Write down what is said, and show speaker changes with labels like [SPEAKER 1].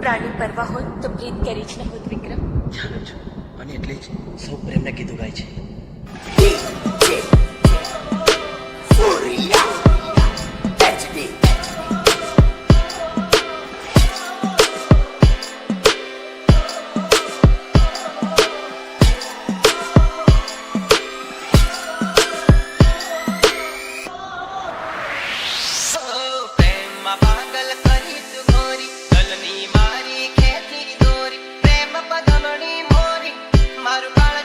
[SPEAKER 1] પ્રાણી પરવા હોત તો પ્રીત કરી જ ન હોત વિક્રમ.
[SPEAKER 2] ચાલો છો અને એટલે જ સૌ પ્રેમના ગીતો ગાય છે.
[SPEAKER 3] પાગલ કરી તું ગોરી ગલની મારી ખેતી દોરી પ્રેમ પદમણી મોરી મારું કાળ